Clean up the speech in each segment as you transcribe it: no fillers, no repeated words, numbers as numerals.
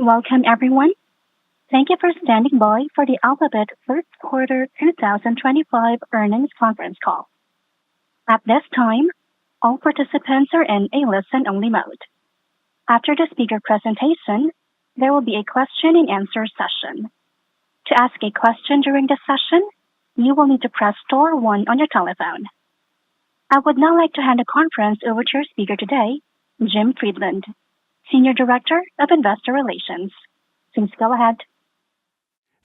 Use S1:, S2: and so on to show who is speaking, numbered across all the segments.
S1: Welcome, everyone. Thank you for standing by for the Alphabet First Quarter 2025 Earnings Conference Call. At this time, all participants are in a listen-only mode. After the speaker presentation, there will be a question-and-answer session. To ask a question during the session, you will need to press star one on your telephone. I would now like to hand the conference over to your speaker today, Jim Friedland, Senior Director of Investor Relations. Please go ahead.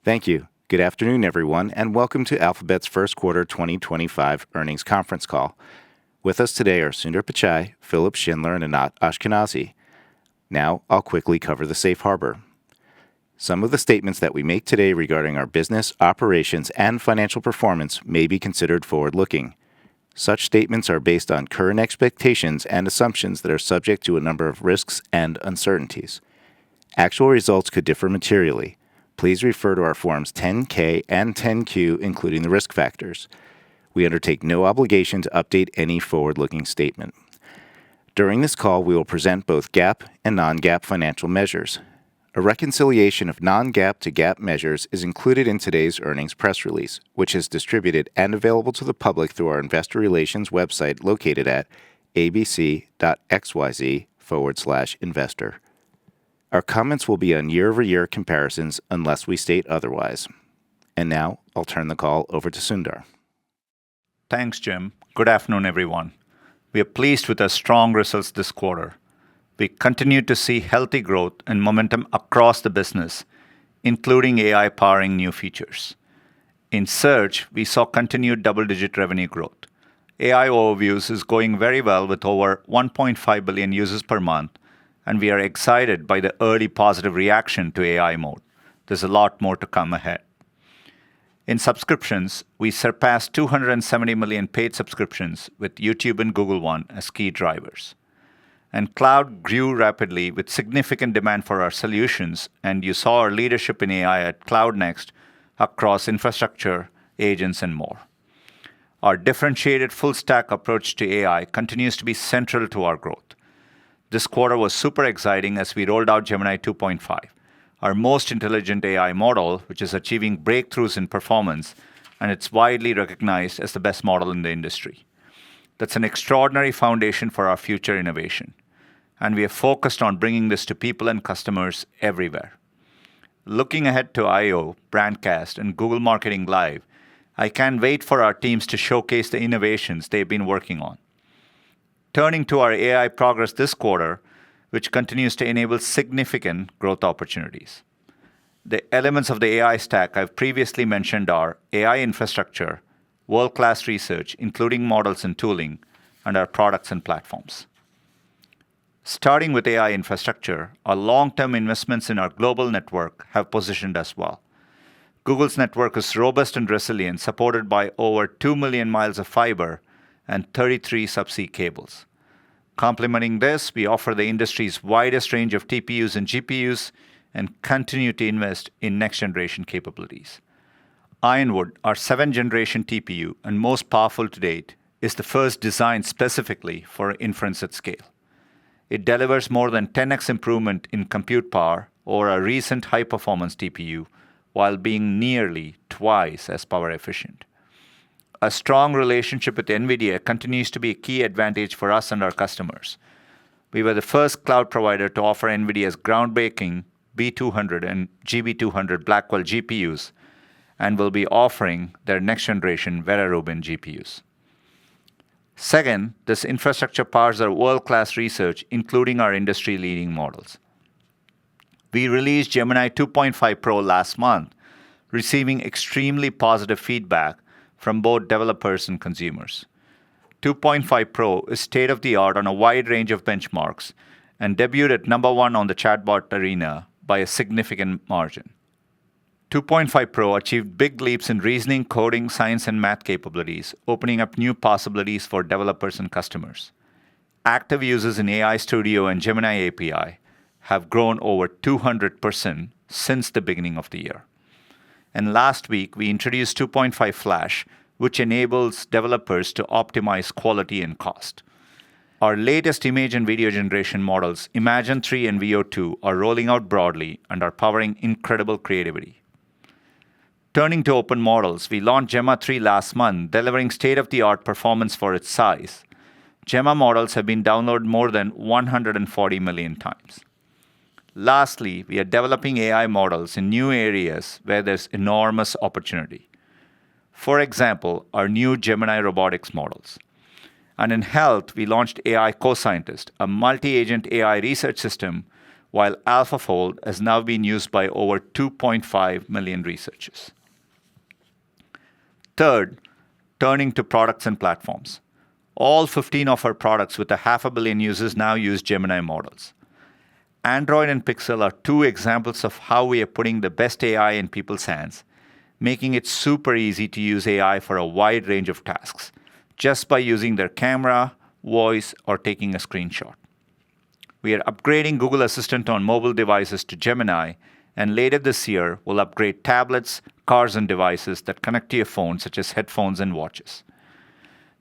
S2: Thank you. Good afternoon, everyone, and welcome to Alphabet's First Quarter 2025 Earnings Conference Call. With us today are Sundar Pichai, Philipp Schindler, and Anat Ashkenazi. Now, I'll quickly cover the safe harbor. Some of the statements that we make today regarding our business, operations, and financial performance may be considered forward-looking. Such statements are based on current expectations and assumptions that are subject to a number of risks and uncertainties. Actual results could differ materially. Please refer to our Forms 10-K and 10-Q, including the risk factors. We undertake no obligation to update any forward-looking statement. During this call, we will present both GAAP and non-GAAP financial measures. A reconciliation of non-GAAP to GAAP measures is included in today's earnings press release, which is distributed and available to the public through our investor relations website located at abc.xyz/investor. Our comments will be on year-over-year comparisons unless we state otherwise. And now, I'll turn the call over to Sundar.
S3: Thanks, Jim. Good afternoon, everyone. We are pleased with our strong results this quarter. We continue to see healthy growth and momentum across the business, including AI powering new features. In Search, we saw continued double-digit revenue growth. AI Overviews is going very well with over 1.5 billion users per month, and we are excited by the early positive reaction to AI Mode. There's a lot more to come ahead. In subscriptions, we surpassed 270 million paid subscriptions with YouTube and Google One as key drivers. And cloud grew rapidly with significant demand for our solutions, and you saw our leadership in AI at Cloud Next across infrastructure, agents, and more. Our differentiated full-stack approach to AI continues to be central to our growth. This quarter was super exciting as we rolled out Gemini 2.5, our most intelligent AI model, which is achieving breakthroughs in performance, and it's widely recognized as the best model in the industry. That's an extraordinary foundation for our future innovation, and we are focused on bringing this to people and customers everywhere. Looking ahead to I/O, Brandcast, and Google Marketing Live, I can't wait for our teams to showcase the innovations they've been working on. Turning to our AI progress this quarter, which continues to enable significant growth opportunities. The elements of the AI stack I've previously mentioned are AI infrastructure, world-class research, including models and tooling, and our products and platforms. Starting with AI infrastructure, our long-term investments in our global network have positioned us well. Google's network is robust and resilient, supported by over 2 million miles of fiber and 33 subsea cables. Complementing this, we offer the industry's widest range of TPUs and GPUs and continue to invest in next-generation capabilities. Ironwood, our 7th-generation TPU and most powerful to date, is the first designed specifically for inference at scale. It delivers more than 10x improvement in compute power over a recent high-performance TPU, while being nearly twice as power efficient. A strong relationship with NVIDIA continues to be a key advantage for us and our customers. We were the first cloud provider to offer NVIDIA's groundbreaking B200 and GB200 Blackwell GPUs, and will be offering their next-generation Vera Rubin GPUs. Second, this infrastructure powers our world-class research, including our industry-leading models. We released Gemini 2.5 Pro last month, receiving extremely positive feedback from both developers and consumers. 2.5 Pro is state-of-the-art on a wide range of benchmarks and debuted at #1 on the chatbot arena by a significant margin. 2.5 Pro achieved big leaps in reasoning, coding, science, and math capabilities, opening up new possibilities for developers and customers. Active users in AI Studio and Gemini API have grown over 200% since the beginning of the year. And last week, we introduced 2.5 Flash, which enables developers to optimize quality and cost. Our latest image and video generation models, Imagen 3 and Veo 2, are rolling out broadly and are powering incredible creativity. Turning to open models, we launched Gemma 3 last month, delivering state-of-the-art performance for its size. Gemma models have been downloaded more than 140 million times. Lastly, we are developing AI models in new areas where there's enormous opportunity. For example, our new Gemini robotics models. And in health, we launched AI Co-Scientist, a multi-agent AI research system, while AlphaFold has now been used by over 2.5 million researchers. Third, turning to products and platforms. All 15 of our products with 500 million users now use Gemini models. Android and Pixel are two examples of how we are putting the best AI in people's hands, making it super easy to use AI for a wide range of tasks, just by using their camera, voice, or taking a screenshot. We are upgrading Google Assistant on mobile devices to Gemini, and later this year, we'll upgrade tablets, cars, and devices that connect to your phone, such as headphones and watches.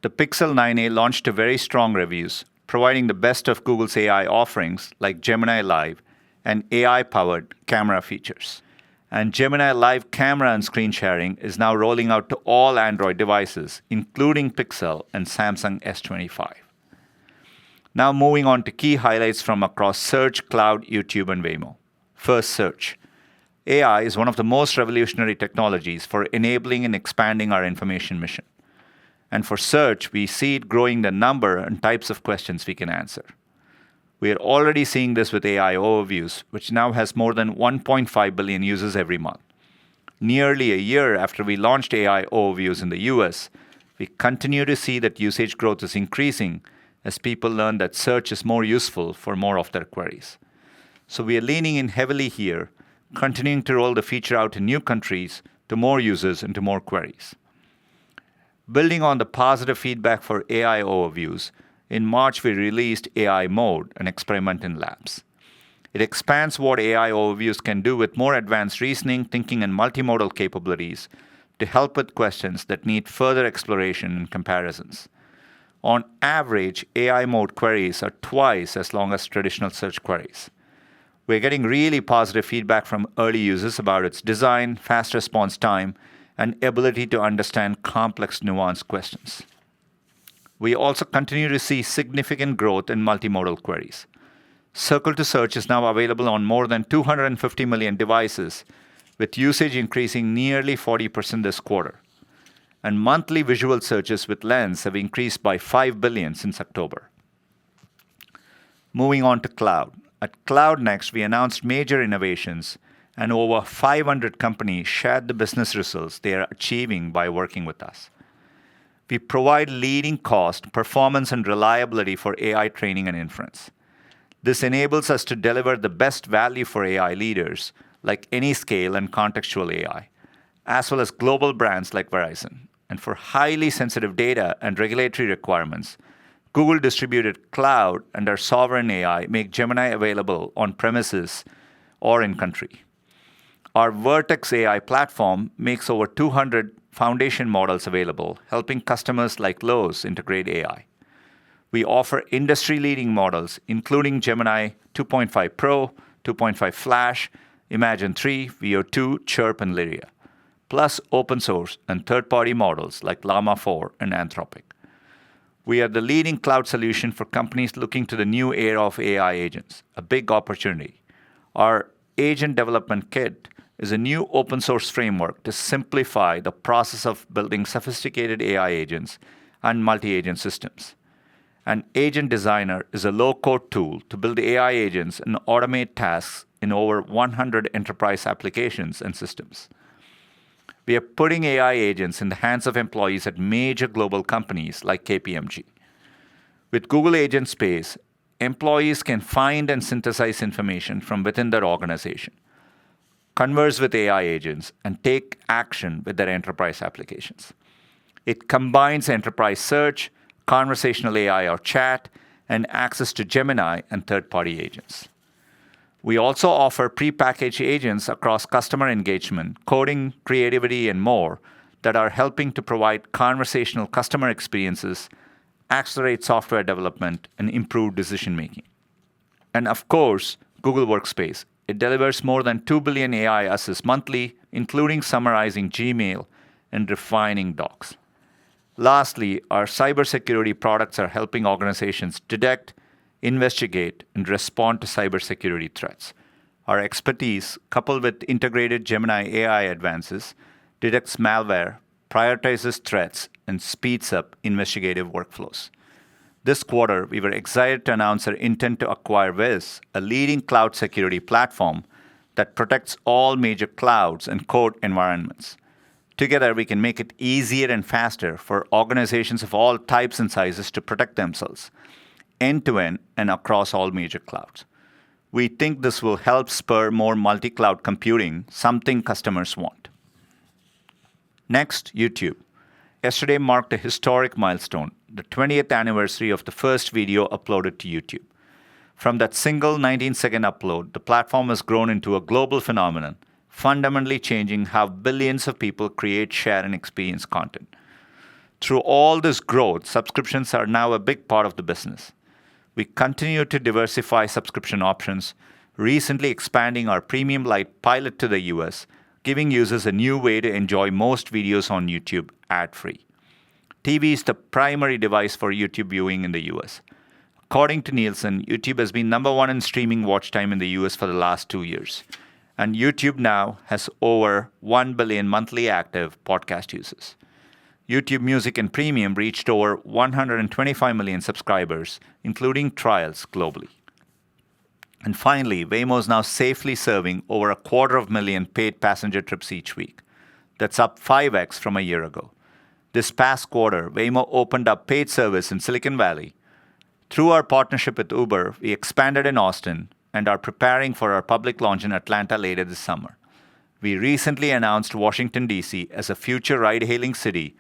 S3: The Pixel 9a launched to very strong reviews, providing the best of Google's AI offerings like Gemini Live and AI-powered camera features. And Gemini Live camera and screen sharing is now rolling out to all Android devices, including Pixel and Samsung S25. Now moving on to key highlights from across Search, Cloud, YouTube, and Waymo. First, Search. AI is one of the most revolutionary technologies for enabling and expanding our information mission. And for Search, we see it growing the number and types of questions we can answer. We are already seeing this with AI Overviews, which now has more than 1.5 billion users every month. Nearly a year after we launched AI Overviews in the US, we continue to see that usage growth is increasing as people learn that search is more useful for more of their queries. So we are leaning in heavily here, continuing to roll the feature out in new countries to more users and to more queries. Building on the positive feedback for AI Overviews, in March we released AI Mode, an experiment in labs. It expands what AI Overviews can do with more advanced reasoning, thinking, and multimodal capabilities to help with questions that need further exploration and comparisons. On average, AI Mode queries are twice as long as traditional search queries. We're getting really positive feedback from early users about its design, fast response time, and ability to understand complex, nuanced questions. We also continue to see significant growth in multimodal queries. Circle to Search is now available on more than 250 million devices, with usage increasing nearly 40% this quarter. And monthly visual searches with Lens have increased by 5 billion since October. Moving on to Cloud. At Cloud Next, we announced major innovations, and over 500 companies shared the business results they are achieving by working with us. We provide leading cost, performance, and reliability for AI training and inference. This enables us to deliver the best value for AI leaders, like Anyscale and contextual AI, as well as global brands like Verizon. And for highly sensitive data and regulatory requirements, Google Distributed Cloud and our sovereign AI make Gemini available on premises or in country. Our Vertex AI platform makes over 200 foundation models available, helping customers like Lowe's integrate AI. We offer industry-leading models, including Gemini 2.5 Pro, 2.5 Flash, Imagen 3, Veo 2, Chirp, and Lyria, plus open source and third-party models like Llama 4 and Anthropic. We are the leading cloud solution for companies looking to the new era of AI agents, a big opportunity. Our Agent Development Kit is a new open source framework to simplify the process of building sophisticated AI agents and multi-agent systems. And Agent Designer is a low-code tool to build AI agents and automate tasks in over 100 enterprise applications and systems. We are putting AI agents in the hands of employees at major global companies like KPMG. With Google Agent Space, employees can find and synthesize information from within their organization, converse with AI agents, and take action with their enterprise applications. It combines enterprise search, conversational AI or chat, and access to Gemini and third-party agents. We also offer prepackaged agents across customer engagement, coding, creativity, and more that are helping to provide conversational customer experiences accelerate software development, and improve decision making. And of course, Google Workspace. It delivers more than 2 billion AI assists monthly, including summarizing Gmail and refining docs. Lastly, our cybersecurity products are helping organizations detect, investigate, and respond to cybersecurity threats. Our expertise, coupled with integrated Gemini AI advances, detects malware, prioritizes threats, and speeds up investigative workflows. This quarter, we were excited to announce our intent to acquire Wiz, a leading cloud security platform that protects all major clouds and code environments. Together, we can make it easier and faster for organizations of all types and sizes to protect themselves, end-to-end and across all major clouds. We think this will help spur more multi-cloud computing, something customers want. Next, YouTube. Yesterday marked a historic milestone, the 20th anniversary of the first video uploaded to YouTube. From that single 19-second upload, the platform has grown into a global phenomenon, fundamentally changing how billions of people create, share, and experience content. Through all this growth, subscriptions are now a big part of the business. We continue to diversify subscription options, recently expanding our Premium Lite pilot to the US, giving users a new way to enjoy most videos on YouTube ad-free. TV is the primary device for YouTube viewing in the US. According to Nielsen, YouTube has been number one in streaming watch time in the US for the last 2 years. And YouTube now has over 1 billion monthly active podcast users. YouTube Music and Premium reached over 125 million subscribers, including trials globally. And finally, Waymo is now safely serving over 250,000 paid passenger trips each week. That's up 5x from a year ago. This past quarter, Waymo opened up paid service in Silicon Valley. Through our partnership with Uber, we expanded in Austin and are preparing for our public launch in Atlanta later this summer. We recently announced Washington, D.C. as a future ride-hailing city,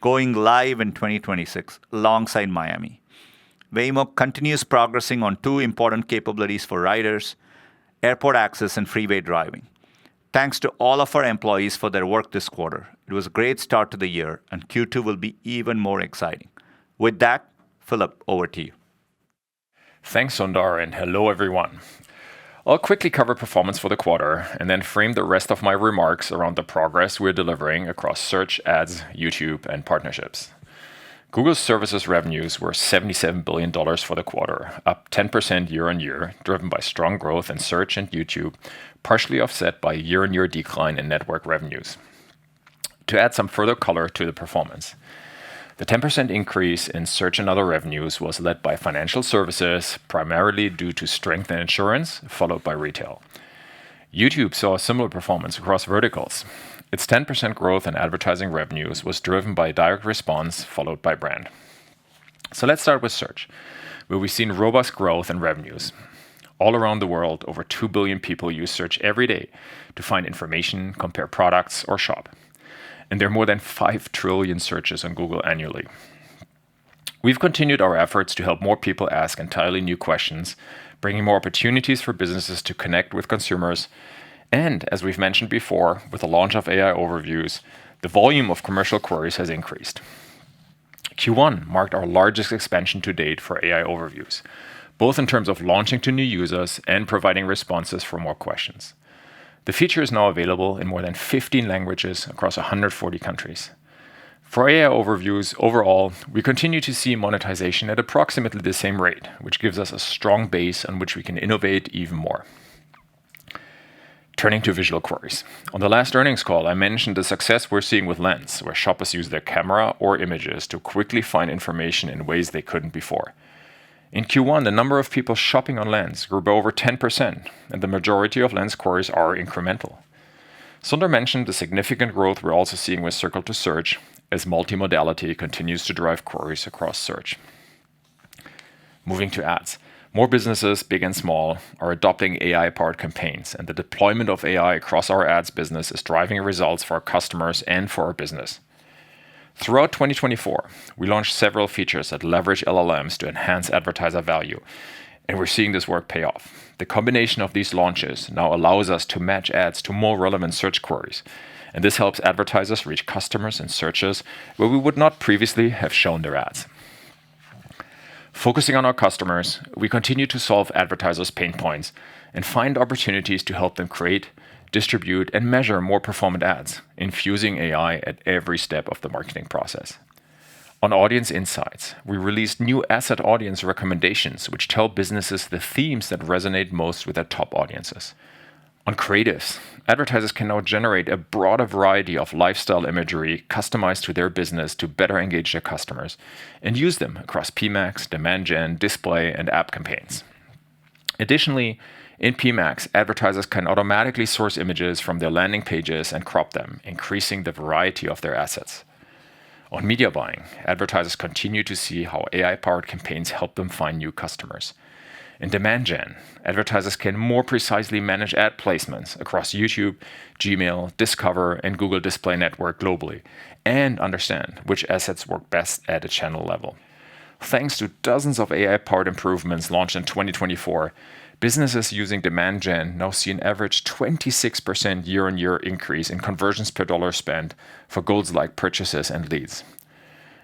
S3: going live in 2026 alongside Miami. Waymo continues progressing on two important capabilities for riders: airport access and freeway driving. Thanks to all of our employees for their work this quarter. It was a great start to the year, and Q2 will be even more exciting. With that, Philip, over to you.
S4: Thanks, Sundar, and hello, everyone. I'll quickly cover performance for the quarter and then frame the rest of my remarks around the progress we're delivering across search, ads, YouTube, and partnerships. Google's services revenues were $77 billion for the quarter, up 10% year-on-year, driven by strong growth in search and YouTube, partially offset by a year-on-year decline in network revenues. To add some further color to the performance, the 10% increase in search and other revenues was led by financial services, primarily due to strength in insurance, followed by retail. YouTube saw a similar performance across verticals. Its 10% growth in advertising revenues was driven by direct response, followed by brand. So let's start with search, where we've seen robust growth in revenues. All around the world, over 2 billion people use search every day to find information, compare products, or shop. And there are more than 5 trillion searches on Google annually. We've continued our efforts to help more people ask entirely new questions, bringing more opportunities for businesses to connect with consumers. And as we've mentioned before, with the launch of AI overviews, the volume of commercial queries has increased. Q1 marked our largest expansion to date for AI overviews, both in terms of launching to new users and providing responses for more questions. The feature is now available in more than 15 languages across 140 countries. For AI overviews, overall, we continue to see monetization at approximately the same rate, which gives us a strong base on which we can innovate even more. Turning to visual queries. On the last earnings call, I mentioned the success we're seeing with Lens, where shoppers use their camera or images to quickly find information in ways they couldn't before. In Q1, the number of people shopping on Lens grew by over 10%, and the majority of Lens queries are incremental. Sundar mentioned the significant growth we're also seeing with Circle to Search, as multimodality continues to drive queries across search. Moving to ads. More businesses, big and small, are adopting AI-powered campaigns, and the deployment of AI across our ads business is driving results for our customers and for our business. Throughout 2024, we launched several features that leverage LLMs to enhance advertiser value, and we're seeing this work pay off. The combination of these launches now allows us to match ads to more relevant search queries, and this helps advertisers reach customers in searches where we would not previously have shown their ads. Focusing on our customers, we continue to solve advertisers' pain points and find opportunities to help them create, distribute, and measure more performant ads, infusing AI at every step of the marketing process. On audience insights, we released new asset audience recommendations, which tell businesses the themes that resonate most with their top audiences. On creatives, advertisers can now generate a broader variety of lifestyle imagery customized to their business to better engage their customers and use them across PMax, demand gen, display, and app campaigns. Additionally, in PMax, advertisers can automatically source images from their landing pages and crop them, increasing the variety of their assets. On media buying, advertisers continue to see how AI-powered campaigns help them find new customers. In demand gen, advertisers can more precisely manage ad placements across YouTube, Gmail, Discover, and Google Display Network globally, and understand which assets work best at a channel level. Thanks to dozens of AI-powered improvements launched in 2024, businesses using demand gen now see an average 26% year-on-year increase in conversions per dollar spent for goals like purchases and leads.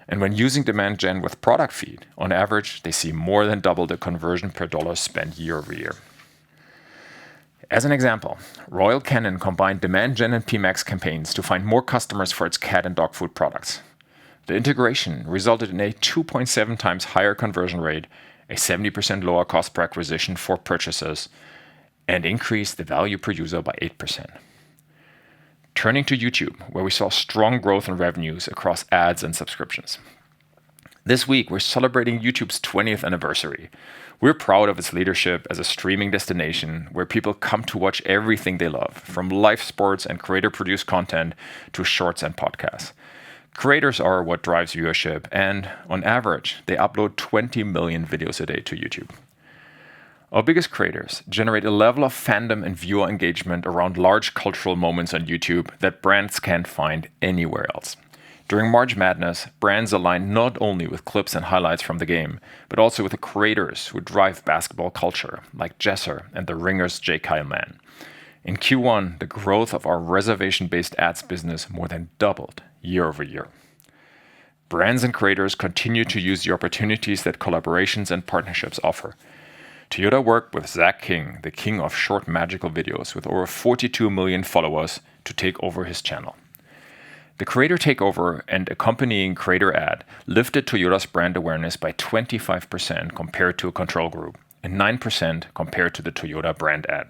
S4: And when using demand gen with product feed, on average, they see more than double the conversion per dollar spent year over year. As an example, Royal Canin combined demand gen and PMax campaigns to find more customers for its cat and dog food products. The integration resulted in a 2.7 times higher conversion rate, a 70% lower cost per acquisition for purchases, and increased the value per user by 8%. Turning to YouTube, where we saw strong growth in revenues across ads and subscriptions. This week, we're celebrating YouTube's 20th anniversary. We're proud of its leadership as a streaming destination where people come to watch everything they love, from live sports and creator-produced content to shorts and podcasts. Creators are what drives viewership, and on average, they upload 20 million videos a day to YouTube. Our biggest creators generate a level of fandom and viewer engagement around large cultural moments on YouTube that brands can't find anywhere else. During March Madness, brands aligned not only with clips and highlights from the game, but also with the creators who drive basketball culture, like Jesser and The Ringer's J. Kyle Mann. In Q1, the growth of our reservation-based ads business more than doubled year over year. Brands and creators continue to use the opportunities that collaborations and partnerships offer. Toyota worked with Zach King, the king of short magical videos with over 42 million followers, to take over his channel. The creator takeover and accompanying creator ad lifted Toyota's brand awareness by 25% compared to a control group and 9% compared to the Toyota brand ad.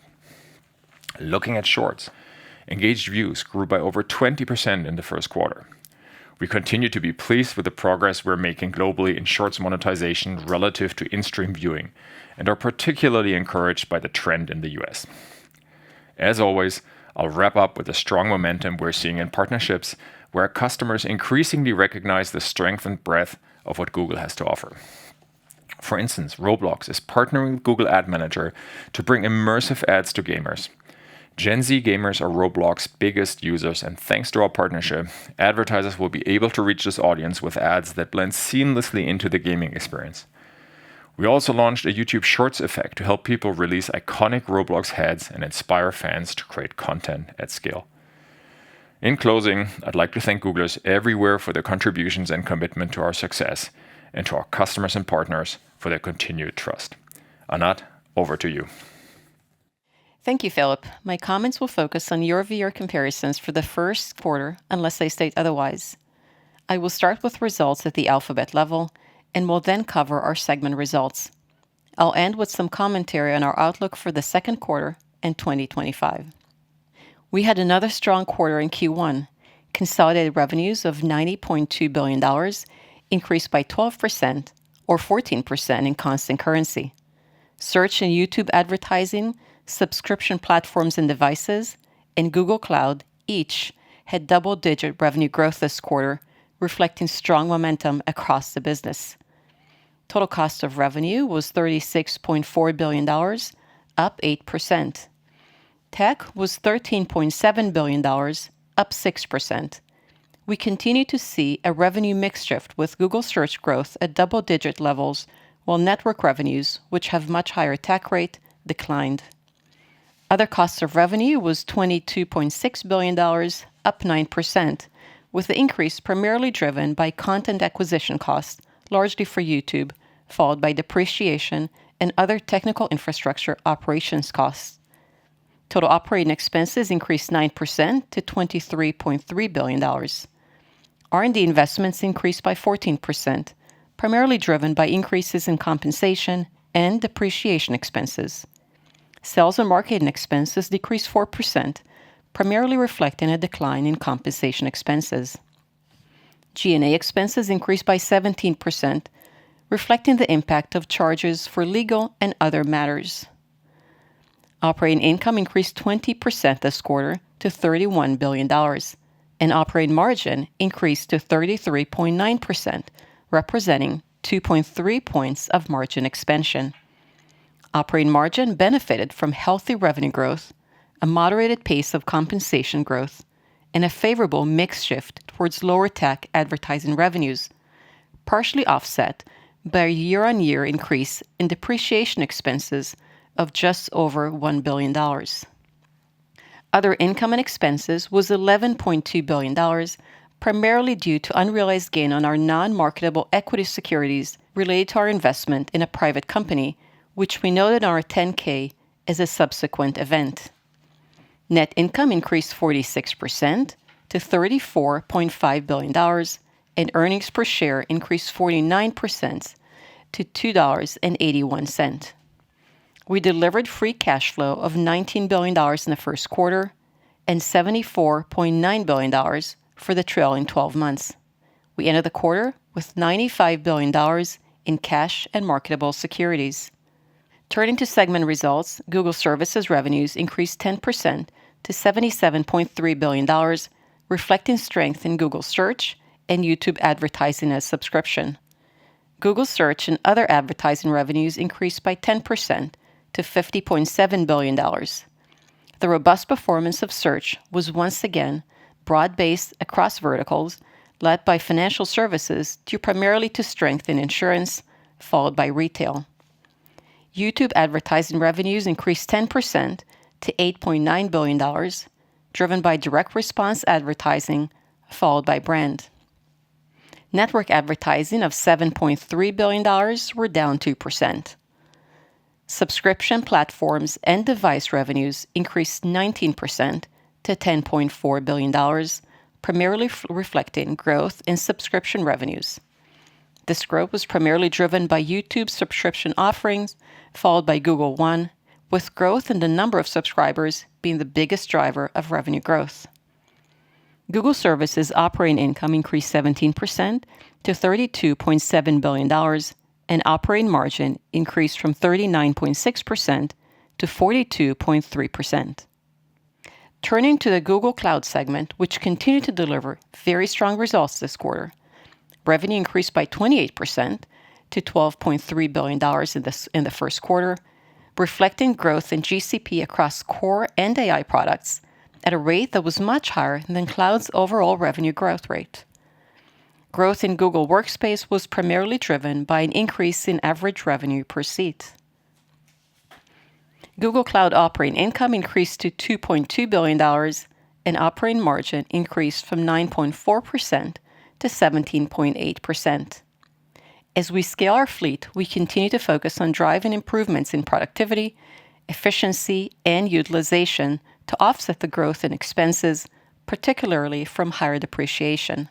S4: Looking at shorts, engaged views grew by over 20% in the first quarter. We continue to be pleased with the progress we're making globally in shorts monetization relative to in-stream viewing, and are particularly encouraged by the trend in the US. As always, I'll wrap up with the strong momentum we're seeing in partnerships, where customers increasingly recognize the strength and breadth of what Google has to offer. For instance, Roblox is partnering with Google Ad Manager to bring immersive ads to gamers. Gen Z gamers are Roblox's biggest users, and thanks to our partnership, advertisers will be able to reach this audience with ads that blend seamlessly into the gaming experience. We also launched a YouTube Shorts effect to help people release iconic Roblox heads and inspire fans to create content at scale. In closing, I'd like to thank Googlers everywhere for their contributions and commitment to our success, and to our customers and partners for their continued trust. Anat, over to you.
S5: Thank you, Philip. My comments will focus on year-over-year comparisons for the first quarter, unless I state otherwise. I will start with results at the Alphabet level, and will then cover our segment results. I'll end with some commentary on our outlook for the second quarter and 2025. We had another strong quarter in Q1. Consolidated revenues of $90.2 billion increased by 12%, or 14% in constant currency. Search and YouTube advertising, subscription platforms and devices, and Google Cloud each had double-digit revenue growth this quarter, reflecting strong momentum across the business. Total cost of revenue was $36.4 billion, up 8%. Tech was $13.7 billion, up 6%. We continue to see a revenue mix shift with Google Search growth at double-digit levels, while network revenues, which have much higher tech rate, declined. Other costs of revenue was $22.6 billion, up 9%, with the increase primarily driven by content acquisition costs, largely for YouTube, followed by depreciation and other technical infrastructure operations costs. Total operating expenses increased 9% to $23.3 billion. R&D investments increased by 14%, primarily driven by increases in compensation and depreciation expenses. Sales and marketing expenses decreased 4%, primarily reflecting a decline in compensation expenses. G&A expenses increased by 17%, reflecting the impact of charges for legal and other matters. Operating income increased 20% this quarter to $31 billion, and operating margin increased to 33.9%, representing 2.3 points of margin expansion. Operating margin benefited from healthy revenue growth, a moderated pace of compensation growth, and a favorable mix shift towards lower tech advertising revenues, partially offset by a year-on-year increase in depreciation expenses of just over $1 billion. Other income and expenses was $11.2 billion, primarily due to unrealized gain on our non-marketable equity securities related to our investment in a private company, which we noted on our 10-K as a subsequent event. Net income increased 46% to $34.5 billion, and earnings per share increased 49% to $2.81. We delivered free cash flow of $19 billion in the first quarter and $74.9 billion for the trailing 12 months. We ended the quarter with $95 billion in cash and marketable securities. Turning to segment results, Google Services revenues increased 10% to $77.3 billion, reflecting strength in Google Search and YouTube advertising as subscription. Google Search and other advertising revenues increased by 10% to $50.7 billion. The robust performance of Search was once again broad-based across verticals, led by financial services due primarily to strength in insurance, followed by retail. YouTube advertising revenues increased 10% to $8.9 billion, driven by direct response advertising, followed by brand. Network advertising of $7.3 billion were down 2%. Subscription platforms and device revenues increased 19% to $10.4 billion, primarily reflecting growth in subscription revenues. This growth was primarily driven by YouTube's subscription offerings, followed by Google One, with growth in the number of subscribers being the biggest driver of revenue growth. Google Services operating income increased 17% to $32.7 billion, and operating margin increased from 39.6% to 42.3%. Turning to the Google Cloud segment, which continued to deliver very strong results this quarter. Revenue increased by 28% to $12.3 billion in the first quarter, reflecting growth in GCP across core and AI products at a rate that was much higher than Cloud's overall revenue growth rate. Growth in Google Workspace was primarily driven by an increase in average revenue per seat. Google Cloud operating income increased to $2.2 billion, and operating margin increased from 9.4% to 17.8%. As we scale our fleet, we continue to focus on driving improvements in productivity, efficiency, and utilization to offset the growth in expenses, particularly from higher depreciation.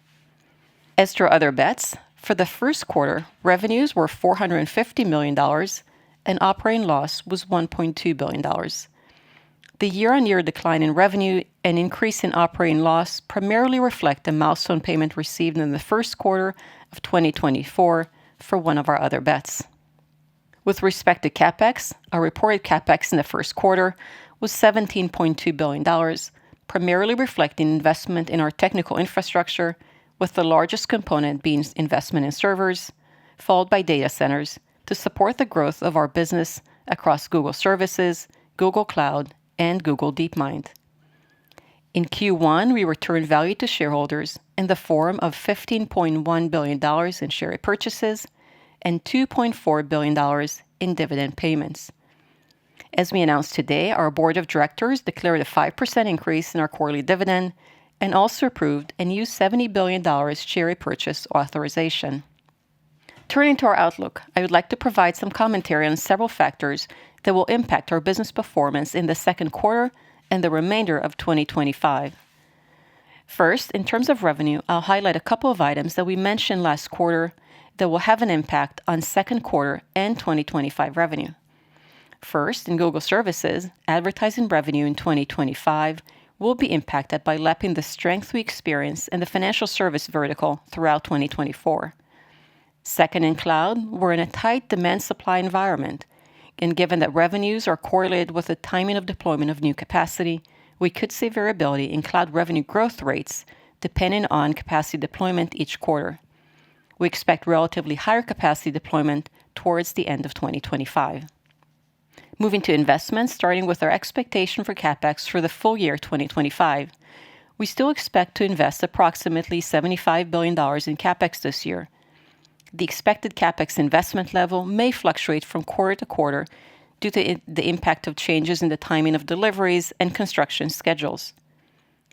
S5: As to our other bets, for the first quarter, revenues were $450 million, and operating loss was $1.2 billion. The year-on-year decline in revenue and increase in operating loss primarily reflect a milestone payment received in the first quarter of 2024 for one of our other bets. With respect to CapEx, our reported CapEx in the first quarter was $17.2 billion, primarily reflecting investment in our technical infrastructure, with the largest component being investment in servers, followed by data centers, to support the growth of our business across Google Services, Google Cloud, and Google DeepMind. In Q1, we returned value to shareholders in the form of $15.1 billion in share repurchases and $2.4 billion in dividend payments. As we announced today, our board of directors declared a 5% increase in our quarterly dividend and also approved a new $70 billion share repurchase authorization. Turning to our outlook, I would like to provide some commentary on several factors that will impact our business performance in the second quarter and the remainder of 2025. First, in terms of revenue, I'll highlight a couple of items that we mentioned last quarter that will have an impact on second quarter and 2025 revenue. First, in Google Services, advertising revenue in 2025 will be impacted by lapping the strength we experienced in the financial service vertical throughout 2024. Second, in cloud, we're in a tight demand-supply environment, and given that revenues are correlated with the timing of deployment of new capacity, we could see variability in cloud revenue growth rates depending on capacity deployment each quarter. We expect relatively higher capacity deployment towards the end of 2025. Moving to investments, starting with our expectation for CapEx for the full year 2025, we still expect to invest approximately $75 billion in CapEx this year. The expected CapEx investment level may fluctuate from quarter to quarter due to the impact of changes in the timing of deliveries and construction schedules.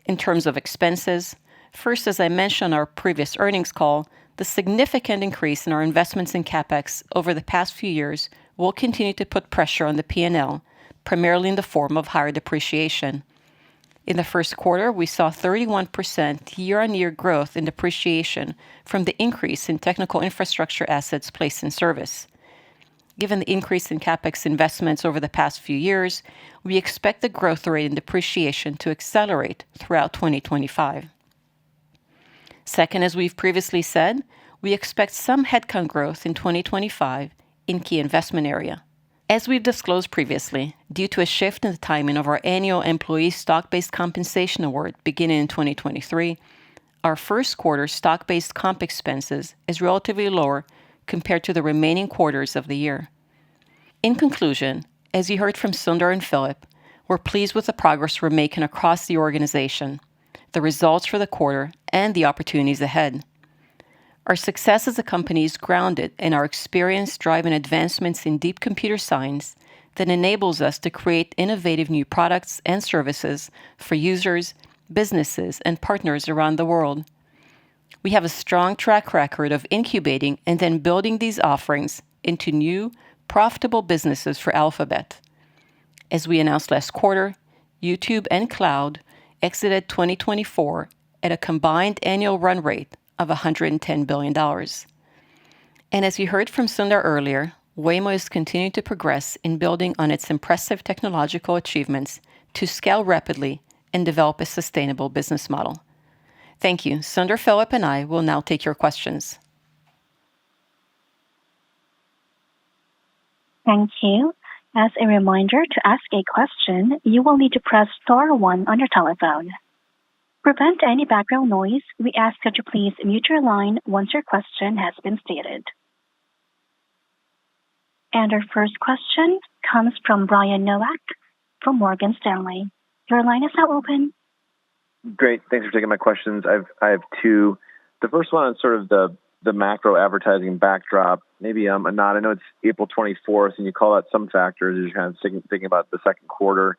S5: In terms of expenses, first, as I mentioned on our previous earnings call, the significant increase in our investments in CapEx over the past few years will continue to put pressure on the P&L, primarily in the form of higher depreciation. In the first quarter, we saw 31% year-on-year growth in depreciation from the increase in technical infrastructure assets placed in service. Given the increase in CapEx investments over the past few years, we expect the growth rate in depreciation to accelerate throughout 2025. Second, as we've previously said, we expect some headcount growth in 2025 in key investment area. As we've disclosed previously, due to a shift in the timing of our annual employee stock-based compensation award beginning in 2023, our first quarter stock-based comp expenses is relatively lower compared to the remaining quarters of the year. In conclusion, as you heard from Sundar and Philip, we're pleased with the progress we're making across the organization, the results for the quarter, and the opportunities ahead. Our success as a company is grounded in our experience driving advancements in deep computer science that enables us to create innovative new products and services for users, businesses, and partners around the world. We have a strong track record of incubating and then building these offerings into new, profitable businesses for Alphabet. As we announced last quarter, YouTube and Cloud exited 2024 at a combined annual run rate of $110 billion. And as you heard from Sundar earlier, Waymo is continuing to progress in building on its impressive technological achievements to scale rapidly and develop a sustainable business model. Thank you. Sundar, Philip, and I will now take your questions.
S1: Thank you. As a reminder, to ask a question, you will need to press star one on your telephone. To prevent any background noise, we ask that you please mute your line once your question has been stated. And our first question comes from Brian Nowak from Morgan Stanley. Your line is now open.
S6: Great. Thanks for taking my questions. I have two. The first one on sort of the macro advertising backdrop. Maybe Anat, I know it's April 24th, and you call out some factors as you're kind of thinking about the second quarter.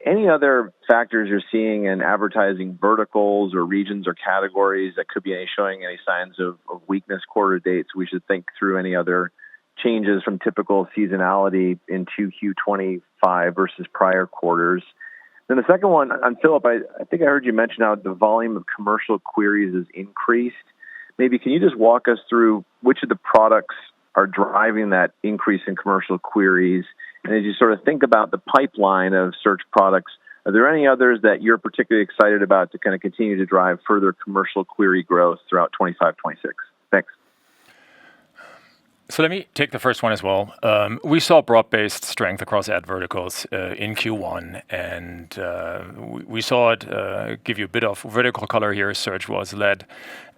S6: Any other factors you're seeing in advertising verticals or regions or categories that could be showing any signs of weakness quarter to date? So we should think through any other changes from typical seasonality in 2Q25 versus prior quarters. Then the second one, on Philip, I think I heard you mention how the volume of commercial queries has increased. Maybe can you just walk us through which of the products are driving that increase in commercial queries? And as you sort of think about the pipeline of search products, are there any others that you're particularly excited about to kind of continue to drive further commercial query growth throughout 25-26? Thanks.
S4: So let me take the first one as well. We saw broad-based strength across ad verticals in Q1, and we saw it give you a bit of vertical color here. Search was led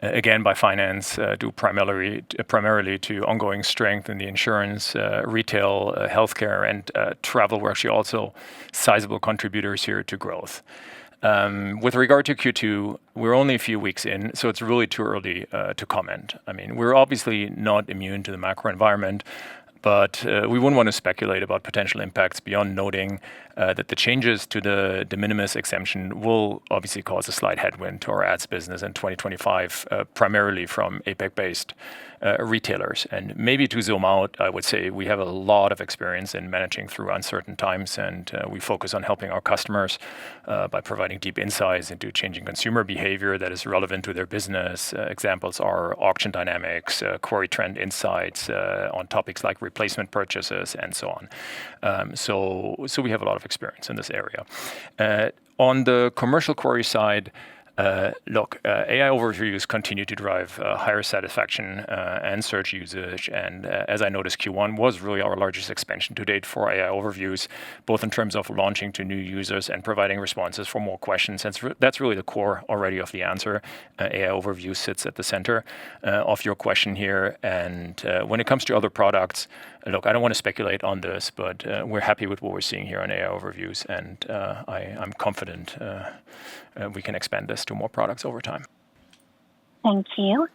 S4: again by finance, due primarily to ongoing strength in the insurance, retail, healthcare, and travel were actually also sizable contributors here to growth. With regard to Q2, we're only a few weeks in, so it's really too early to comment. I mean, we're obviously not immune to the macro environment, but we wouldn't want to speculate about potential impacts beyond noting that the changes to the de minimis exemption will obviously cause a slight headwind to our ads business in 2025, primarily from APAC-based retailers. And maybe to zoom out, I would say we have a lot of experience in managing through uncertain times, and we focus on helping our customers by providing deep insights into changing consumer behavior that is relevant to their business. Examples are auction dynamics, query trend insights on topics like replacement purchases, and so on. So we have a lot of experience in this area. On the commercial query side, look, AI overviews continue to drive higher satisfaction and search usage. And as I noticed, Q1 was really our largest expansion to date for AI overviews, both in terms of launching to new users and providing responses for more questions. And that's really the core already of the answer. AI overview sits at the center of your question here. And when it comes to other products, look, I don't want to speculate on this, but we're happy with what we're seeing here on AI overviews. And I'm confident we can expand this to more products over time.
S1: Thank you.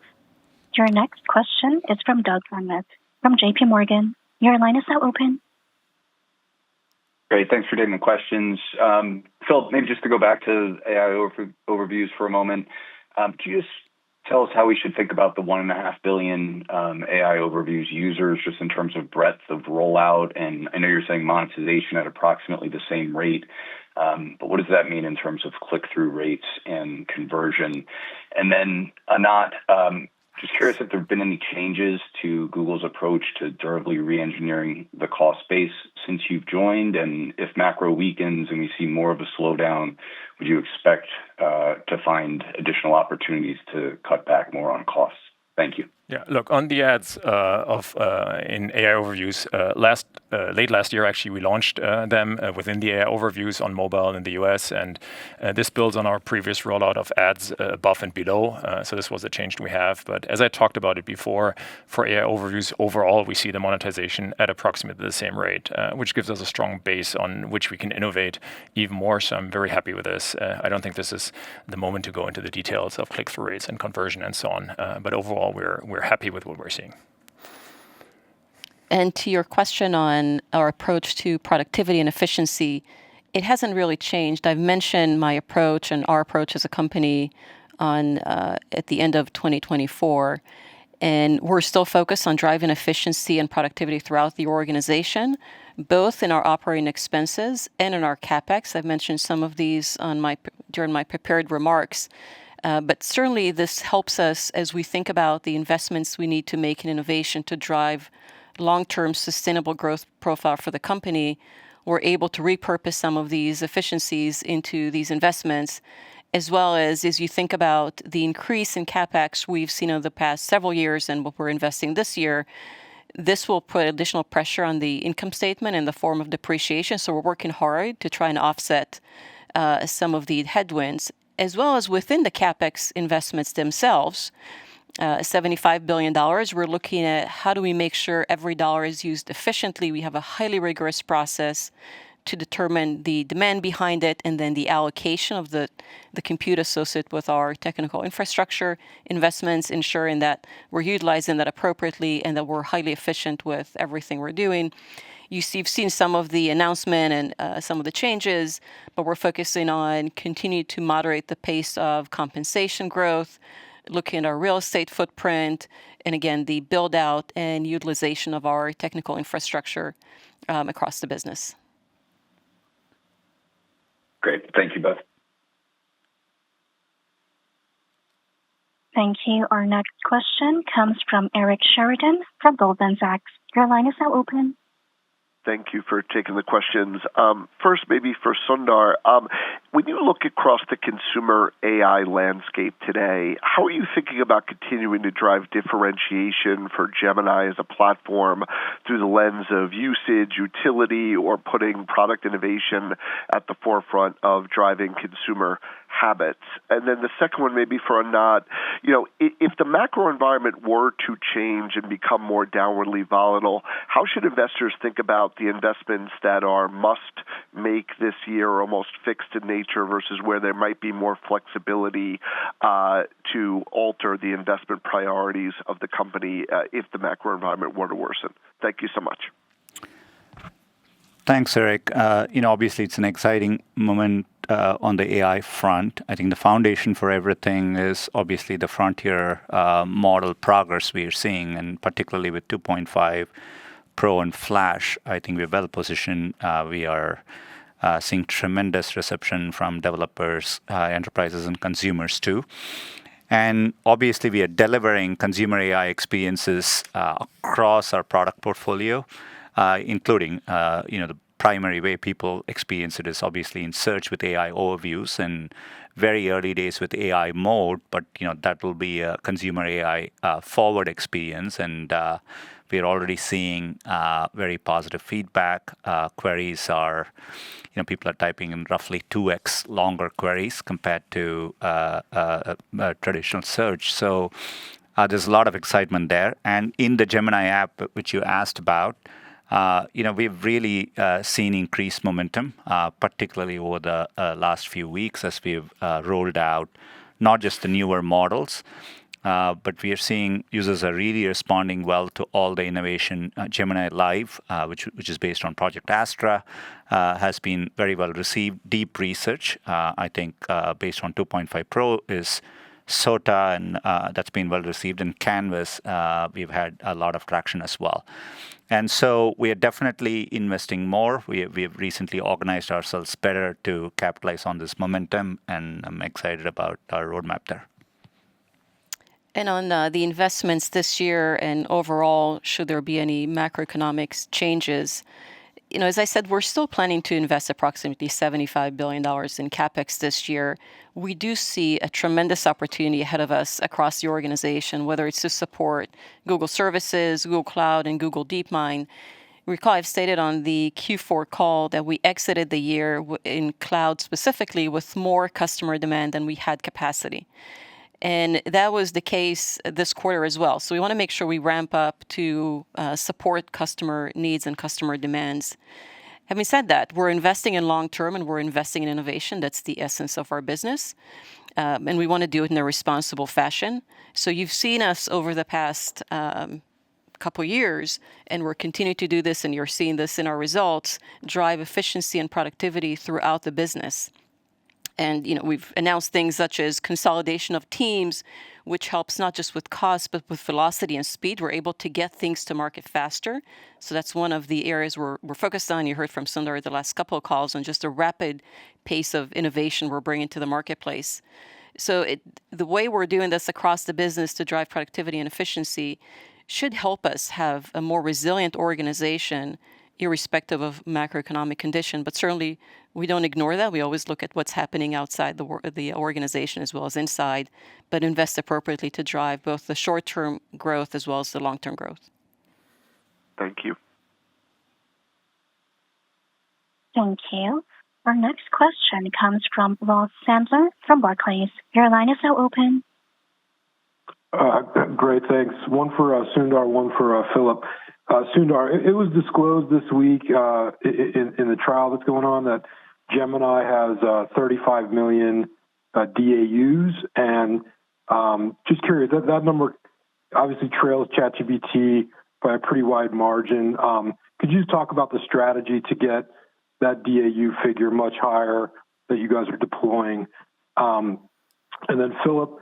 S1: Your next question is from Doug Anmuth from JP Morgan. Your line is now open.
S7: Great. Thanks for taking the questions. Phil, maybe just to go back to AI overviews for a moment, can you just tell us how we should think about the 1.5 billion AI overviews users just in terms of breadth of rollout? And I know you're saying monetization at approximately the same rate, but what does that mean in terms of click-through rates and conversion? And then, Anat, just curious if there have been any changes to Google's approach to durably re-engineering the cost base since you've joined, and if macro weakens and we see more of a slowdown, would you expect to find additional opportunities to cut back more on costs? Thank you.
S4: Yeah, look, on the ads in AI overviews, late last year, actually, we launched them within the AI overviews on mobile in the US. And this builds on our previous rollout of ads above and below. So this was a change we have. But as I talked about it before, for AI overviews overall, we see the monetization at approximately the same rate, which gives us a strong base on which we can innovate even more. So I'm very happy with this. I don't think this is the moment to go into the details of click-through rates and conversion and so on. But overall, we're happy with what we're seeing.
S5: And to your question on our approach to productivity and efficiency, it hasn't really changed. I've mentioned my approach and our approach as a company at the end of 2024. And we're still focused on driving efficiency and productivity throughout the organization, both in our operating expenses and in our CapEx. I've mentioned some of these during my prepared remarks. But certainly this helps us as we think about the investments we need to make in innovation to drive long-term sustainable growth profile for the company. We're able to repurpose some of these efficiencies into these investments, as well as you think about the increase in CapEx we've seen over the past several years and what we're investing this year. This will put additional pressure on the income statement in the form of depreciation. So we're working hard to try and offset some of the headwinds, as well as within the CapEx investments themselves. $75 billion, we're looking at how do we make sure every dollar is used efficiently. We have a highly rigorous process to determine the demand behind it and then the allocation of the compute associated with our technical infrastructure investments, ensuring that we're utilizing that appropriately and that we're highly efficient with everything we're doing. You've seen some of the announcement and some of the changes, but we're focusing on continue to moderate the pace of compensation growth, looking at our real estate footprint, and again, the build out and utilization of our technical infrastructure across the business.
S7: Great. Thank you both.
S1: Thank you. Our next question comes from Eric Sheridan from Goldman Sachs. Your line is now open.
S8: Thank you for taking the questions. First, maybe for Sundar, when you look across the consumer AI landscape today, how are you thinking about continuing to drive differentiation for Gemini as a platform through the lens of usage, utility, or putting product innovation at the forefront of driving consumer habits? And then the second one, maybe for Anat, if the macro environment were to change and become more downwardly volatile, how should investors think about the investments that are must make this year, almost fixed in nature, versus where there might be more flexibility to alter the investment priorities of the company if the macro environment were to worsen? Thank you so much.
S3: Thanks, Eric. Obviously, it's an exciting moment on the AI front. I think the foundation for everything is obviously the frontier model progress we are seeing, and particularly with 2.5 Pro and Flash, I think we're well positioned. We are seeing tremendous reception from developers, enterprises, and consumers too. And obviously, we are delivering consumer AI experiences across our product portfolio, including the primary way people experience it is obviously in search with AI overviews and very early days with AI mode, but that will be a consumer AI forward experience, and we are already seeing very positive feedback. Queries are, people are typing in roughly 2x longer queries compared to traditional search. So there's a lot of excitement there. And in the Gemini app, which you asked about, we've really seen increased momentum, particularly over the last few weeks as we've rolled out not just the newer models, but we are seeing users are really responding well to all the innovation. Gemini Live, which is based on Project Astra, has been very well received. Deep research, I think, based on 2.5 Pro is SOTA, and that's been well received. And Canvas, we've had a lot of traction as well. And so we are definitely investing more. We have recently organized ourselves better to capitalize on this momentum, and I'm excited about our roadmap there.
S5: And on the investments this year and overall, should there be any macroeconomics changes, as I said, we're still planning to invest approximately $75 billion in CapEx this year. We do see a tremendous opportunity ahead of us across the organization, whether it's to support Google Services, Google Cloud, and Google DeepMind. Recall I've stated on the Q4 call that we exited the year in cloud specifically with more customer demand than we had capacity. And that was the case this quarter as well. So we want to make sure we ramp up to support customer needs and customer demands. Having said that, we're investing in long term and we're investing in innovation. That's the essence of our business. And we want to do it in a responsible fashion. So you've seen us over the past couple years, and we're continuing to do this, and you're seeing this in our results, drive efficiency and productivity throughout the business. And we've announced things such as consolidation of teams, which helps not just with cost, but with velocity and speed. We're able to get things to market faster. So that's one of the areas we're focused on. You heard from Sundar the last couple of calls on just the rapid pace of innovation we're bringing to the marketplace. So the way we're doing this across the business to drive productivity and efficiency should help us have a more resilient organization, irrespective of macroeconomic condition. But certainly, we don't ignore that. We always look at what's happening outside the organization as well as inside, but invest appropriately to drive both the short-term growth as well as the long-term growth.
S8: Thank you.
S1: Thank you. Our next question comes from Ross Sandler from Barclays. Your line is now open.
S9: Great, thanks. One for Sundar, one for Philip. Sundar, it was disclosed this week in the trial that's going on that Gemini has 35 million DAUs, and just curious, that number obviously trails ChatGPT by a pretty wide margin. Could you just talk about the strategy to get that DAU figure much higher that you guys are deploying? And then Philip,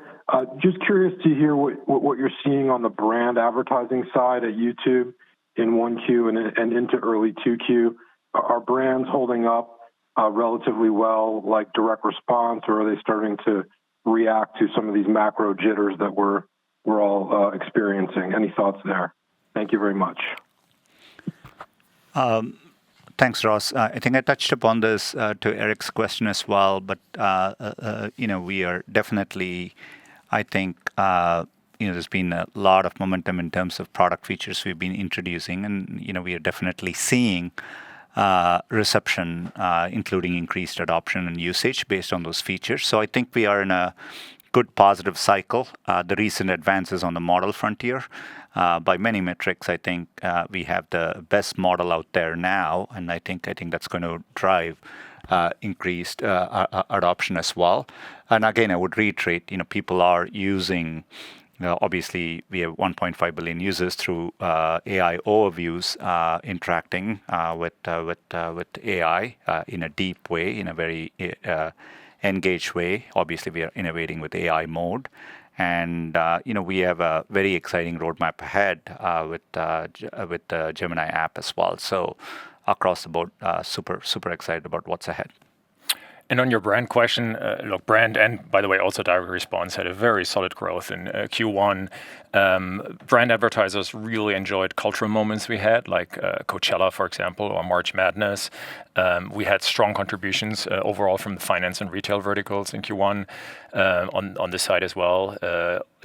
S9: just curious to hear what you're seeing on the brand advertising side at YouTube in 1Q and into early 2Q. Are brands holding up relatively well, like direct response, or are they starting to react to some of these macro jitters that we're all experiencing? Any thoughts there? Thank you very much.
S3: Thanks, Ross. I think I touched upon this to Eric's question as well, but we are definitely, I think, there's been a lot of momentum in terms of product features we've been introducing, and we are definitely seeing reception, including increased adoption and usage based on those features. So I think we are in a good positive cycle. The recent advances on the model frontier, by many metrics, I think we have the best model out there now, and I think that's going to drive increased adoption as well. And again, I would reiterate, people are using Obviously, we have 1.5 billion users through AI overviews interacting with AI in a deep way, in a very engaged way. Obviously, we are innovating with AI mode. And we have a very exciting roadmap ahead with the Gemini app as well. So across the board, super excited about what's ahead.
S4: And on your brand question, look, brand and, by the way, also direct response had a very solid growth in Q1. Brand advertisers really enjoyed cultural moments we had, like Coachella, for example, or March Madness. We had strong contributions overall from the finance and retail verticals in Q1 on this side as well.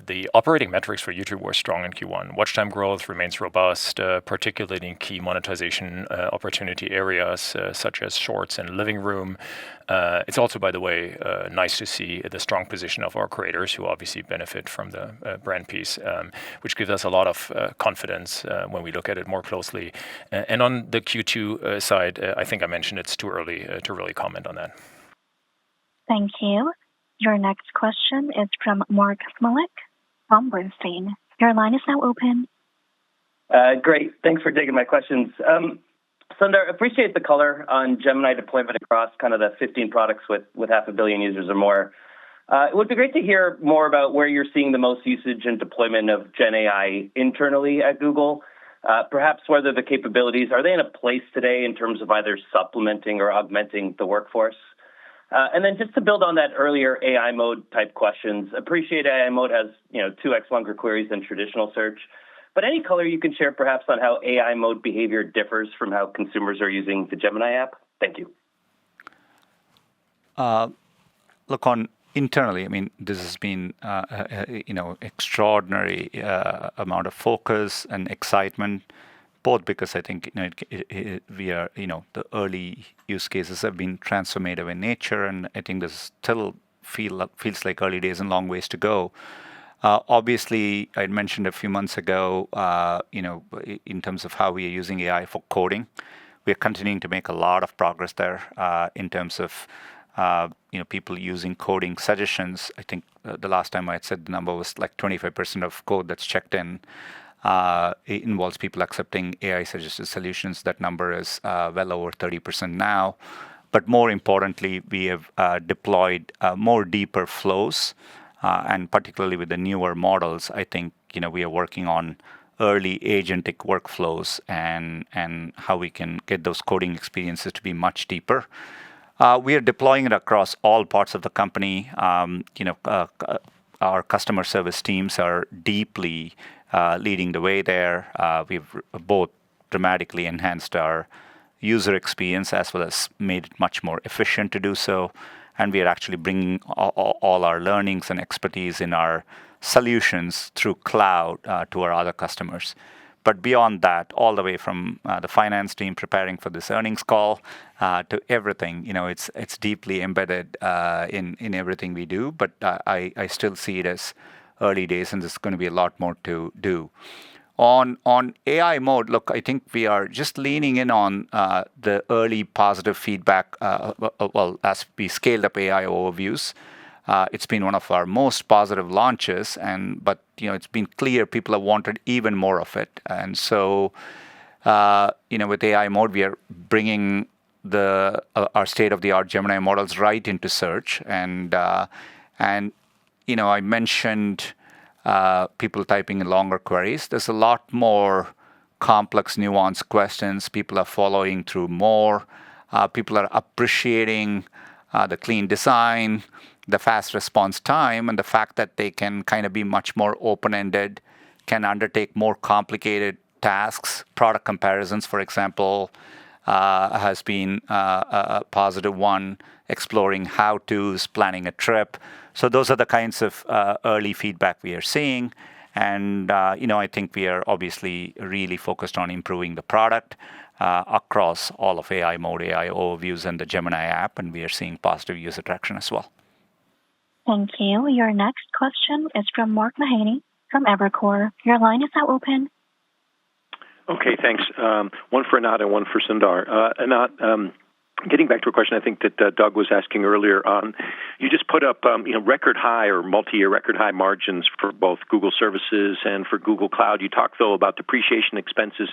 S4: The operating metrics for YouTube were strong in Q1. Watch time growth remains robust, particularly in key monetization opportunity areas such as Shorts and Living Room. It's also, by the way, nice to see the strong position of our creators who obviously benefit from the brand piece, which gives us a lot of confidence when we look at it more closely. And on the Q2 side, I think I mentioned it's too early to really comment on that.
S1: Thank you. Your next question is from Mark Smolik from Bernstein. Your line is now open.
S10: Great. Thanks for taking my questions. Sundar, appreciate the color on Gemini deployment across kind of the 15 products with 500 million users or more. It would be great to hear more about where you're seeing the most usage and deployment of Gen AI internally at Google. Perhaps whether the capabilities, are they in a place today in terms of either supplementing or augmenting the workforce? And then just to build on that earlier AI mode type questions, appreciate AI mode has 2x longer queries than traditional search. But any color you can share perhaps on how AI mode behavior differs from how consumers are using the Gemini app? Thank you.
S3: Look, on internally, I mean, this has been extraordinary amount of focus and excitement, both because I think we are the early use cases have been transformative in nature, and I think this still feels like early days and long ways to go. Obviously, I mentioned a few months ago, in terms of how we are using AI for coding, we are continuing to make a lot of progress there in terms of people using coding suggestions. I think the last time I had said the number was like 25% of code that's checked in. It involves people accepting AI suggested solutions. That number is well over 30% now. But more importantly, we have deployed more deeper flows. And particularly with the newer models, I think we are working on early agentic workflows and how we can get those coding experiences to be much deeper. We are deploying it across all parts of the company. Our customer service teams are deeply leading the way there. We've both dramatically enhanced our user experience as well as made it much more efficient to do so. And we are actually bringing all our learnings and expertise in our solutions through cloud to our other customers. But beyond that, all the way from the finance team preparing for this earnings call to everything, it's deeply embedded in everything we do. But I still see it as early days, and there's going to be a lot more to do. On AI mode, look, I think we are just leaning in on the early positive feedback. As we scaled up AI overviews, it's been one of our most positive launches. But it's been clear people have wanted even more of it. And so, with AI mode, we are bringing our state-of-the-art Gemini models right into search. And I mentioned people typing in longer queries. There's a lot more complex, nuanced questions. People are following through more. People are appreciating the clean design, the fast response time, and the fact that they can kind of be much more open-ended, can undertake more complicated tasks. Product comparisons, for example, has been a positive one, exploring how-tos, planning a trip. So those are the kinds of early feedback we are seeing. And, I think we are obviously really focused on improving the product across all of AI mode, AI overviews, and the Gemini app. And we are seeing positive user traction as well.
S1: Thank you. Your next question is from Mark Mahaney from Evercore. Your line is now open.
S11: Okay, thanks. One for Anat and one for Sundar. Anat, Getting back to a question I think that Doug was asking earlier, you just put up record high or multi-year record high margins for both Google Services and for Google Cloud. You talked though about depreciation expenses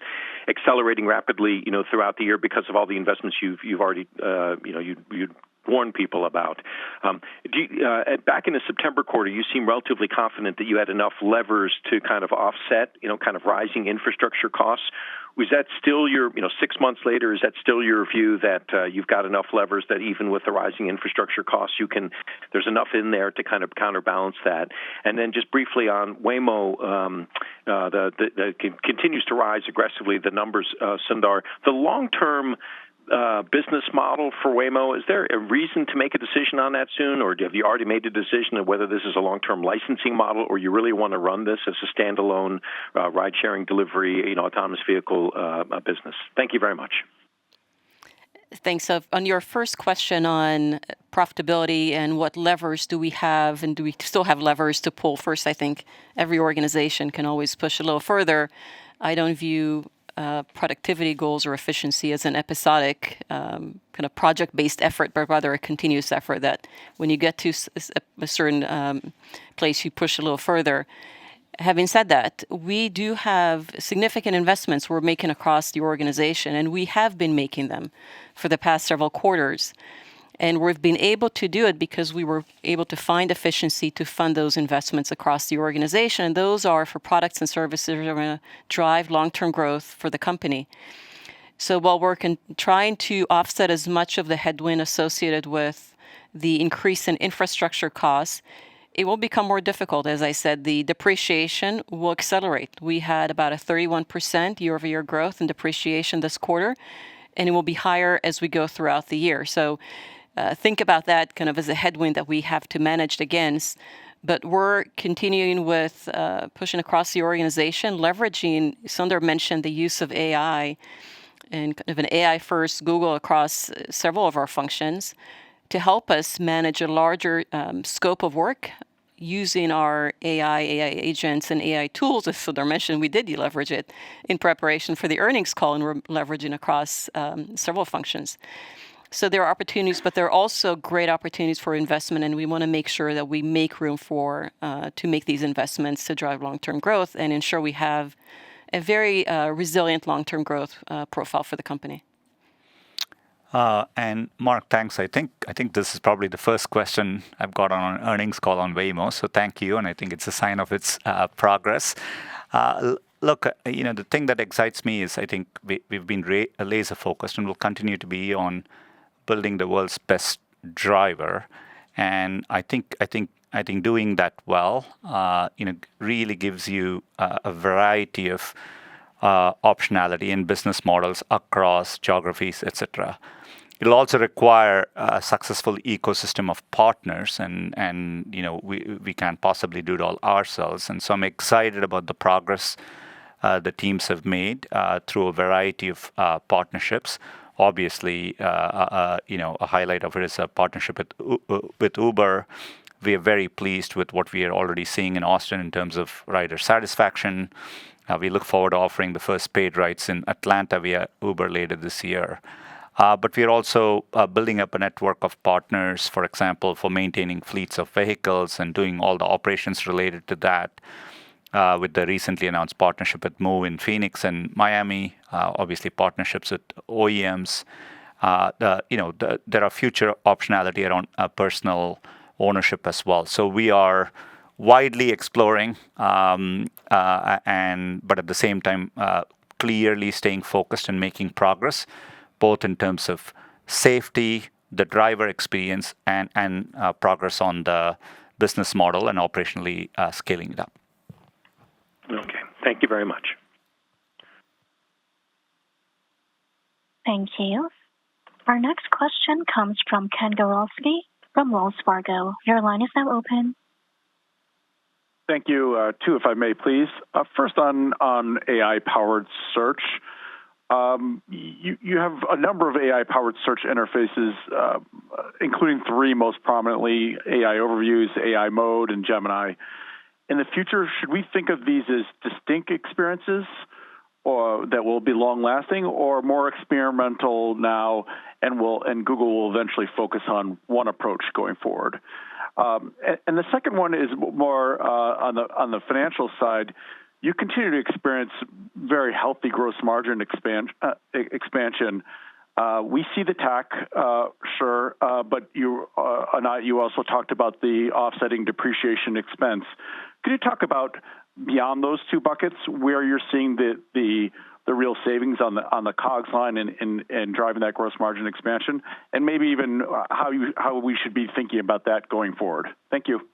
S11: accelerating rapidly throughout the year because of all the investments you've already you warn people about. Back in the September quarter, you seem relatively confident that you had enough levers to kind of offset kind of rising infrastructure costs. Was that still your 6 months later? Is that still your view that you've got enough levers that even with the rising infrastructure costs, there's enough in there to kind of counterbalance that? And then just briefly on Waymo, continues to rise aggressively. The numbers, Sundar, the long-term business model for Waymo, is there a reason to make a decision on that soon, or have you already made a decision of whether this is a long-term licensing model, or you really want to run this as a standalone ride-sharing delivery, autonomous vehicle business? Thank you very much.
S5: Thanks. So on your first question on profitability and what levers do we have, and do we still have levers to pull? First, I think every organization can always push a little further. I don't view productivity goals or efficiency as an episodic kind of project-based effort, but rather a continuous effort that when you get to a certain place, you push a little further. Having said that, we do have significant investments we're making across the organization, and we have been making them for the past several quarters. And we've been able to do it because we were able to find efficiency to fund those investments across the organization. And those are for products and services that are going to drive long-term growth for the company. So while we're trying to offset as much of the headwind associated with the increase in infrastructure costs, it will become more difficult. As I said, the depreciation will accelerate. We had about a 31% year-over-year growth in depreciation this quarter, and it will be higher as we go throughout the year. So think about that kind of as a headwind that we have to manage against. But we're continuing with pushing across the organization, leveraging, Sundar mentioned the use of AI and kind of an AI-first Google across several of our functions to help us manage a larger scope of work using our AI agents and AI tools. As Sundar mentioned, we did leverage it in preparation for the earnings call, and we're leveraging across several functions. So there are opportunities, but there are also great opportunities for investment, and we want to make sure that we make room to make these investments to drive long-term growth and ensure we have a very resilient long-term growth profile for the company.
S3: And Mark, thanks. I think this is probably the first question I've got on an earnings call on Waymo, so thank you, and I think it's a sign of its progress. Look, the thing that excites me is I think we've been laser focused and will continue to be on building the world's best driver, and I think doing that well, really gives you a variety of optionality in business models across geographies, etc. It'll also require a successful ecosystem of partners, and we can't possibly do it all ourselves. And so I'm excited about the progress the teams have made through a variety of partnerships. Obviously, a highlight of it is a partnership with Uber. We are very pleased with what we are already seeing in Austin in terms of rider satisfaction. We look forward to offering the first paid rides in Atlanta via Uber later this year. But we are also building up a network of partners, for example, for maintaining fleets of vehicles and doing all the operations related to that, with the recently announced partnership with Move in Phoenix and Miami, obviously partnerships with OEMs. There are future optionality around personal ownership as well. So we are widely exploring, but at the same time, clearly staying focused and making progress, both in terms of safety, the driver experience, and progress on the business model and operationally scaling it up.
S11: Okay. Thank you very much.
S1: Thank you. Our next question comes from Ken Gawrelski from Wells Fargo. Your line is now open.
S12: Thank you. Two, if I may, please. First on AI-powered search. You have a number of AI-powered search interfaces, including three most prominently, AI Overviews, AI Mode, and Gemini. In the future, should we think of these as distinct experiences, or that will be long-lasting, or more experimental now, and Google will eventually focus on one approach going forward. And the second one is more on the financial side. You continue to experience very healthy gross margin expansion. We see the TAC, sure, but Anat, you also talked about the offsetting depreciation expense. Could you talk about beyond those two buckets where you're seeing the real savings on the COGS line and driving that gross margin expansion, and maybe even how we should be thinking about that going forward? Thank you.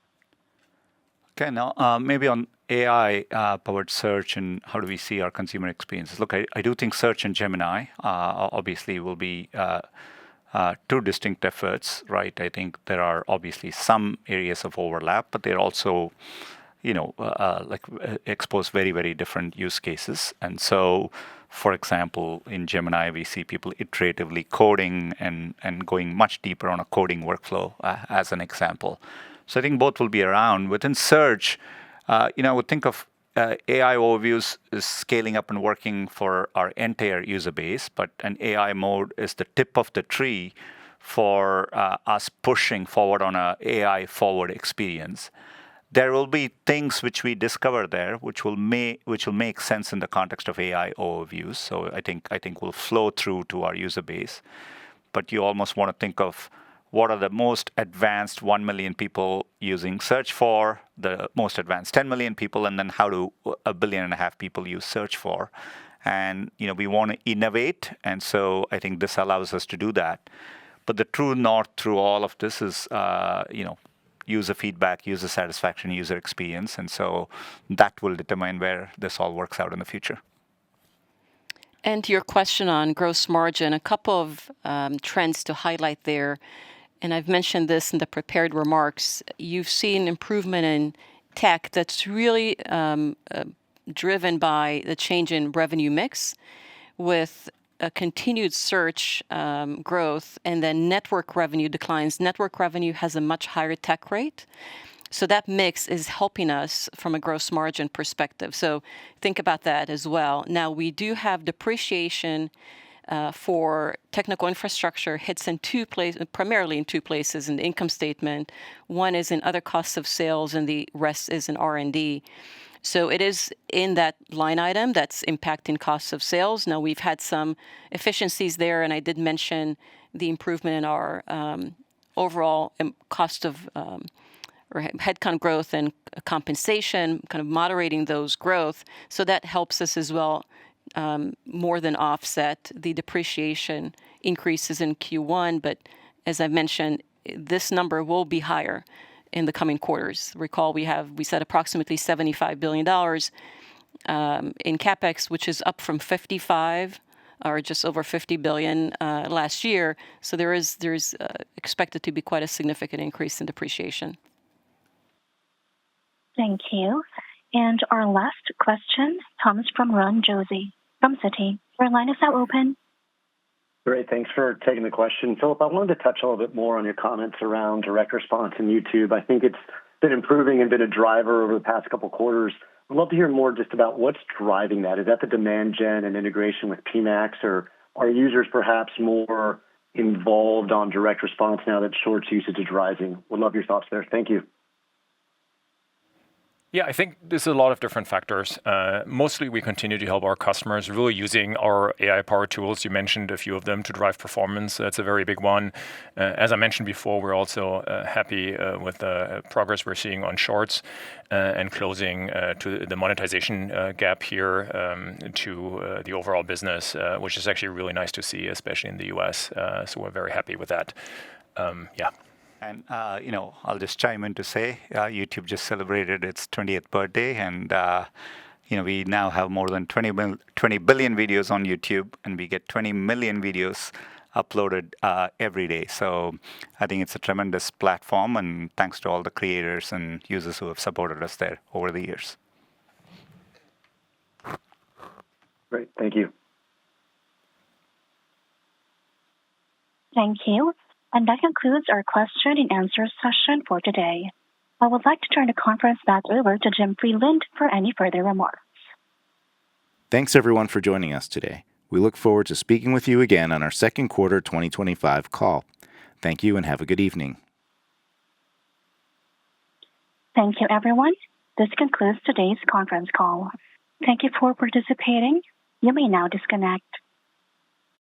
S3: Okay, now maybe on AI-powered search and how do we see our consumer experiences. Look, I do think search and Gemini obviously will be two distinct efforts, right? I think there are obviously some areas of overlap, but they're also, expose very, very different use cases. And so, for example, in Gemini, we see people iteratively coding and going much deeper on a coding workflow as an example. So I think both will be around. Within search, I would think of AI overviews is scaling up and working for our entire user base, but an AI mode is the tip of the tree for us pushing forward on a AI forward experience. There will be things which we discover there which will make sense in the context of AI overviews. So I think will flow through to our user base. But you almost want to think of what are the most advanced 1 million people using search for, the most advanced 10 million people, and then how do 1.5 billion people use search for. And we want to innovate, and so I think this allows us to do that. But the true north through all of this is user feedback, user satisfaction, user experience, and so that will determine where this all works out in the future.
S5: And to your question on gross margin, a couple of trends to highlight there. And I've mentioned this in the prepared remarks. You've seen improvement in tech that's really driven by the change in revenue mix with a continued search growth, and then network revenue declines. Network revenue has a much higher tech rate. So that mix is helping us from a gross margin perspective. So think about that as well. Now, we do have depreciation for technical infrastructure hits in primarily in two places in the income statement. One is in other costs of sales, and the rest is in R&D. So it is in that line item that's impacting costs of sales. Now, we've had some efficiencies there, and I did mention the improvement in our overall cost of or headcount growth and compensation, kind of moderating those growth. So that helps us as well more than offset the depreciation increases in Q1. But as I mentioned, this number will be higher in the coming quarters. Recall, we said approximately $75 billion in CapEx, which is up from 55 or just over 50 billion last year. So there's expected to be quite a significant increase in depreciation.
S1: Thank you. And our last question comes from Ron Josey from Citi. Your line is now open.
S13: Great. Thanks for taking the question. Philip, I wanted to touch a little bit more on your comments around direct response in YouTube. I think it's been improving and been a driver over the past couple of quarters. I'd love to hear more just about what's driving that. Is that the demand gen and integration with PMax, or are users perhaps more involved on direct response now that Shorts usage is rising? Would love your thoughts there. Thank you.
S4: Yeah, I think there's a lot of different factors. Mostly we continue to help our customers really using our AI-powered tools. You mentioned a few of them to drive performance. That's a very big one. As I mentioned before, we're also happy with the progress we're seeing on Shorts and closing to the monetization gap here to the overall business, which is actually really nice to see, especially in the US. So we're very happy with that. Yeah.
S3: And, I'll just chime in to say YouTube just celebrated its 20th birthday. And, we now have more than 20 billion videos on YouTube, and we get 20 million videos uploaded every day. So I think it's a tremendous platform. And thanks to all the creators and users who have supported us there over the years.
S13: Great. Thank you.
S1: Thank you. And that concludes our question and answer session for today. I would like to turn the conference back over to Jim Freeland for any further remarks.
S2: Thanks everyone for joining us today. We look forward to speaking with you again on our second quarter 2025 call. Thank you and have a good evening.
S1: Thank you, everyone. This concludes today's conference call. Thank you for participating. You may now disconnect.